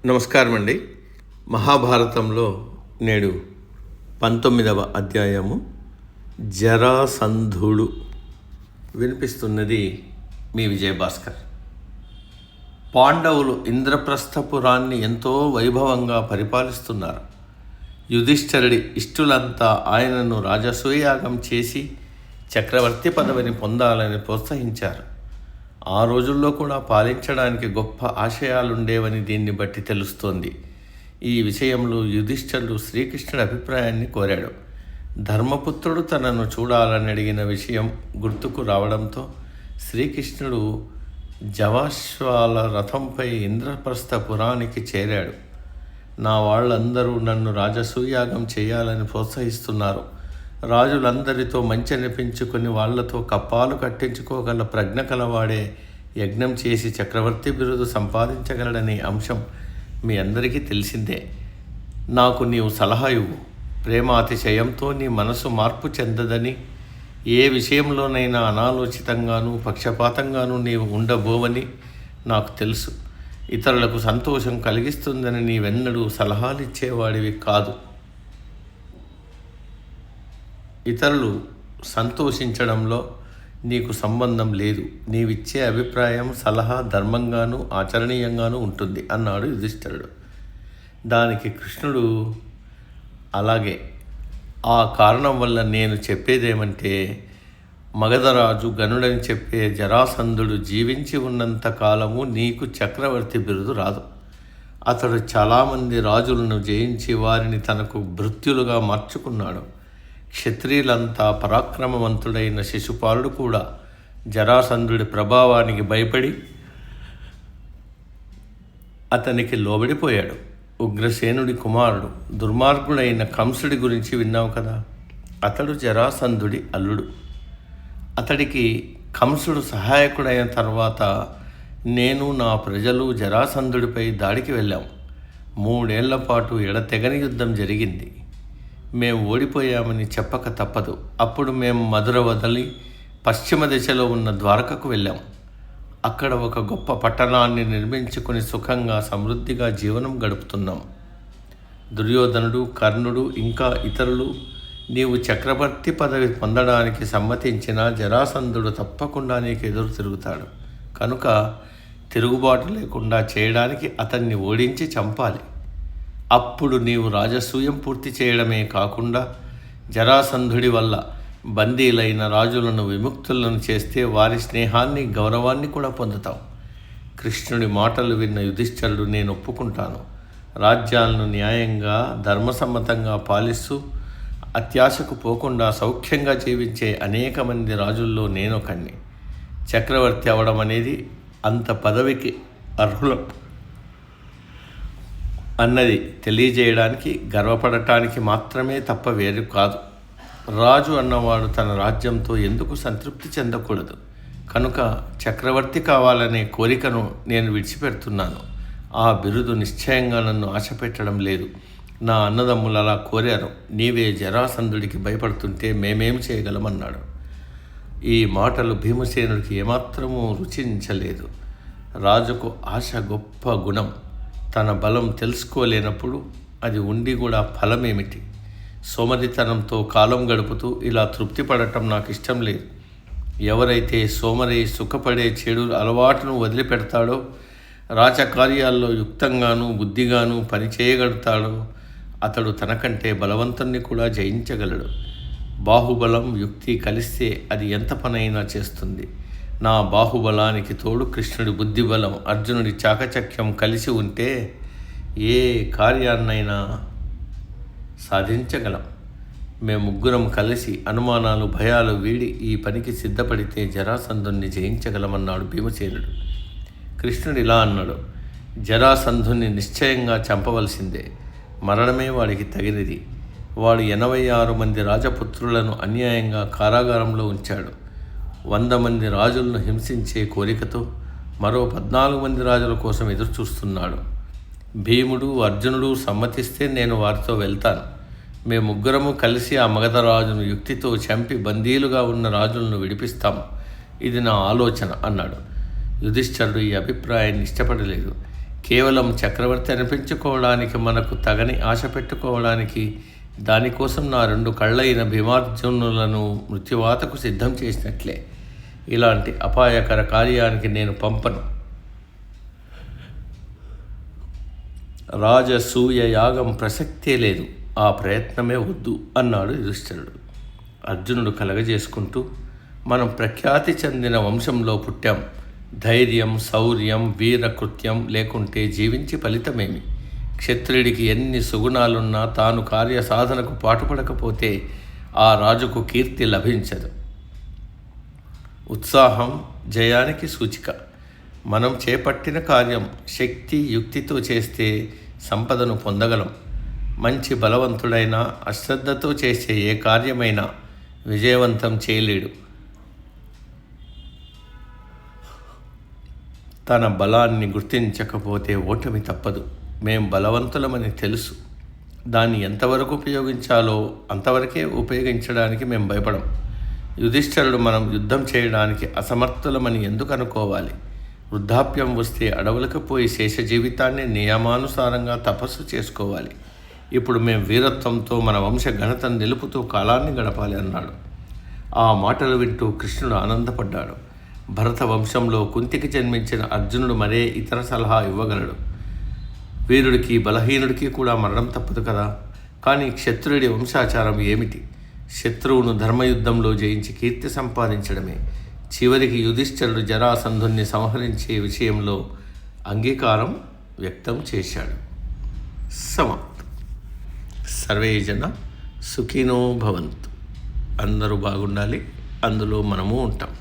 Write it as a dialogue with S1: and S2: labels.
S1: నమస్కారం అండి. మహాభారతంలో నేడు 19వ అధ్యాయము జరాసంధుడు వినిపిస్తున్నది మీ విజయభాస్కర్. పాండవులు ఇంద్రప్రస్థపురాన్ని ఎంతో వైభవంగా పరిపాలిస్తున్నారు. యుధిష్ఠిరుడి ఇష్టులంతా ఆయనను రాజసూయాగం చేసి చక్రవర్తి పదవిని పొందాలని ప్రోత్సహించారు. ఆ రోజుల్లో కూడా పాలించడానికి గొప్ప ఆశయాలుండేవని దీన్ని బట్టి తెలుస్తోంది. ఈ విషయంలో యుధిష్ఠిరుడు శ్రీకృష్ణుడి అభిప్రాయాన్ని కోరాడు. ధర్మపుత్రుడు తనను చూడాలని అడిగిన విషయం గుర్తుకు రావడంతో శ్రీకృష్ణుడు జవాశ్వాల రథంపై ఇంద్రప్రస్థపురానికి చేరాడు. నా వాళ్ళందరూ నన్ను రాజసూయాగం చేయాలని ప్రోత్సహిస్తున్నారు. రాజులందరితో మంచి అనిపించుకుని వాళ్లతో కప్పాలు కట్టించుకోగల ప్రజ్ఞ కలవాడే యజ్ఞం చేసి చక్రవర్తి బిరుదు సంపాదించగలడనే అంశం మీ అందరికీ తెలిసిందే. నాకు నీవు సలహా ఇవ్వు. ప్రేమాతిశయంతో నీ మనసు మార్పు చెందదని, ఏ విషయంలోనైనా అనాలోచితంగానూ పక్షపాతంగానూ నీవు ఉండబోవని నాకు తెలుసు. ఇతరులకు సంతోషం కలిగిస్తుందని నీవెన్నడూ సలహాలు ఇచ్చేవాడివి కాదు. ఇతరులు సంతోషించడంలో నీకు సంబంధం లేదు. నీవిచ్చే అభిప్రాయం, సలహా ధర్మంగానూ ఆచరణీయంగానూ ఉంటుంది అన్నాడు యుధిష్ఠిరుడు. దానికి కృష్ణుడు, అలాగే, ఆ కారణం వల్ల నేను చెప్పేదేమంటే, మగధరాజు గనుడని చెప్పే జరాసంధుడు జీవించి ఉన్నంత కాలము నీకు చక్రవర్తి బిరుదు రాదు. అతడు చాలామంది రాజులను జయించి వారిని తనకు భృత్యులుగా మార్చుకున్నాడు. క్షత్రియులంతా పరాక్రమవంతుడైన శిశుపాలుడు కూడా జరాసంధుడి ప్రభావానికి భయపడి అతనికి లోబడిపోయాడు. ఉగ్రసేనుడి కుమారుడు దుర్మార్గుడైన కంసుడి గురించి విన్నావు కదా. అతడు జరాసంధుడి అల్లుడు. అతడికి కంసుడు సహాయకుడైన తర్వాత నేను నా ప్రజలు జరాసంధుడిపై దాడికి వెళ్ళాం. 3 ఏళ్ల పాటు ఎడతెగని యుద్ధం జరిగింది. మేము ఓడిపోయామని చెప్పక తప్పదు. అప్పుడు మేము మధుర వదిలి పశ్చిమ దిశలో ఉన్న ద్వారకకు వెళ్ళాం. అక్కడ ఒక గొప్ప పట్టణాన్ని నిర్మించుకుని సుఖంగా సమృద్ధిగా జీవనం గడుపుతున్నాం. దుర్యోధనుడు, కర్ణుడు ఇంకా ఇతరులు నీవు చక్రవర్తి పదవి పొందడానికి సమ్మతించిన జరాసంధుడు తప్పకుండా నీకు ఎదురు తిరుగుతాడు. కనుక తిరుగుబాటు లేకుండా చేయడానికి అతన్ని ఓడించి చంపాలి. అప్పుడు నీవు రాజసూయం పూర్తి చేయడమే కాకుండా జరాసంధుడి వల్ల బందీలైన రాజులను విముక్తులను చేస్తే వారి స్నేహాన్ని, గౌరవాన్ని కూడా పొందుతావు. కృష్ణుడి మాటలు విన్న యుధిష్ఠిరుడు, నేను ఒప్పుకుంటాను. రాజ్యాలను న్యాయంగా ధర్మసమ్మతంగా పాలిస్తూ అత్యాశకు పోకుండా సౌఖ్యంగా జీవించే అనేక మంది రాజుల్లో నేనొకణ్ణి. చక్రవర్తి అవడం అనేది అంత పదవికి అర్హులం అన్నది తెలియజేయడానికి, గర్వపడటానికి మాత్రమే తప్ప వేరు కాదు. రాజు అన్నవాడు తన రాజ్యంతో ఎందుకు సంతృప్తి చెందకూడదు. కనుక చక్రవర్తి కావాలనే కోరికను నేను విడిచిపెడుతున్నాను. ఆ బిరుదు నిశ్చయంగా నన్ను ఆశపెట్టడం లేదు. నా అన్నదమ్ములు అలా కోరారు. నీవే జరాసంధుడికి భయపడుతుంటే మేమేం చేయగలమన్నాడు. ఈ మాటలు భీమసేనుడికి ఏమాత్రమూ రుచించలేదు. రాజుకు ఆశ గొప్ప గుణం. తన బలం తెలుసుకోలేనప్పుడు అది ఉండి కూడా ఫలమేమిటి? సోమరితనంతో కాలం గడుపుతూ ఇలా తృప్తి పడటం నాకు ఇష్టం లేదు. ఎవరైతే సోమరి సుఖపడే చెడు అలవాటును వదిలిపెడతాడో, రాజకార్యాల్లో యుక్తంగానూ బుద్ధిగానూ పనిచేయగలుగుతాడో అతడు తనకంటే బలవంతుణ్ణి కూడా జయించగలడు. బాహుబలం, యుక్తి కలిస్తే అది ఎంత పనైనా చేస్తుంది. నా బాహుబలానికి తోడు కృష్ణుడి బుద్ధిబలం, అర్జునుడి చాకచక్యం కలిసి ఉంటే ఏ కార్యాన్నైనా సాధించగలం. మేము ముగ్గురం కలిసి అనుమానాలు, భయాలు వీడి ఈ పనికి సిద్ధపడితే జరాసంధుని జయించగలమన్నాడు భీమసేనుడు. కృష్ణుడు ఇలా అన్నాడు, జరాసంధుని నిశ్చయంగా చంపవలసిందే. మరణమే వాడికి తగినది. వాడు 86 మంది రాజపుత్రులను అన్యాయంగా కారాగారంలో ఉంచాడు. 100 మంది రాజులను హింసించే కోరికతో మరో 14 మంది రాజుల కోసం ఎదురుచూస్తున్నాడు. భీముడు, అర్జునుడు సమ్మతిస్తే నేను వారితో వెళ్తాను. మేము ముగ్గురము కలిసి ఆ మగధరాజును యుక్తితో చంపి బందీలుగా ఉన్న రాజులను విడిపిస్తాం. ఇది నా ఆలోచన అన్నాడు. యుధిష్ఠిరుడు ఈ అభిప్రాయాన్ని ఇష్టపడలేదు. కేవలం చక్రవర్తి అనిపించుకోవడానికి, మనకు తగని ఆశ పెట్టుకోవడానికి, దానికోసం నా 2 కళ్ళైన భీమార్జునులను మృత్యువాతకు సిద్ధం చేసినట్లే. ఇలాంటి అపాయకర కార్యానికి నేను పంపను. రాజసూయ యాగం ప్రసక్తే లేదు, ఆ ప్రయత్నమే వద్దు అన్నాడు యుధిష్ఠిరుడు. అర్జునుడు కలగజేసుకుంటూ, మనం ప్రఖ్యాతి చెందిన వంశంలో పుట్టాం. ధైర్యం, శౌర్యం, వీరకృత్యం లేకుంటే జీవించి ఫలితమేమి? క్షత్రియుడికి ఎన్ని సుగుణాలున్నా తాను కార్యసాధనకు పాటుపడకపోతే ఆ రాజుకు కీర్తి లభించదు. ఉత్సాహం జయానికి సూచిక. మనం చేపట్టిన కార్యం శక్తి యుక్తితో చేస్తే సంపదను పొందగలం. మంచి బలవంతుడైన అశ్రద్ధతో చేసే ఏ కార్యమైనా విజయవంతం చేయలేడు. తన బలాన్ని గుర్తించకపోతే ఓటమి తప్పదు. మేం బలవంతులమని తెలుసు, దాన్ని ఎంతవరకు ఉపయోగించాలో అంతవరకే ఉపయోగించడానికి మేము భయపడం. యుధిష్ఠిరుడు మనం యుద్ధం చేయడానికి అసమర్థులమని ఎందుకు అనుకోవాలి? వృద్ధాప్యం వస్తే అడవులకు పోయి శేష జీవితాన్ని నియమానుసారంగా తపస్సు చేసుకోవాలి. ఇప్పుడు మేము వీరత్వంతో మన వంశ ఘనతను నిలుపుతూ కాలాన్ని గడపాలి అన్నాడు. ఆ మాటలు వింటూ కృష్ణుడు ఆనందపడ్డాడు. భరత వంశంలో కుంతికి జన్మించిన అర్జునుడు మరే ఇతర సలహా ఇవ్వగలడు? వీరుడికి బలహీనుడికి కూడా మరణం తప్పదు కదా. కానీ క్షత్రుడి వంశాచారం ఏమిటి? శత్రువును ధర్మయుద్ధంలో జయించి కీర్తి సంపాదించడమే. చివరికి యుధిష్ఠిరుడు జరాసంధుణ్ణి సంహరించే విషయంలో అంగీకారం వ్యక్తం చేశాడు. సమాప్తం. సర్వే జన సుఖినో భవంతు. అందరూ బాగుండాలి, అందులో మనము ఉంటాం.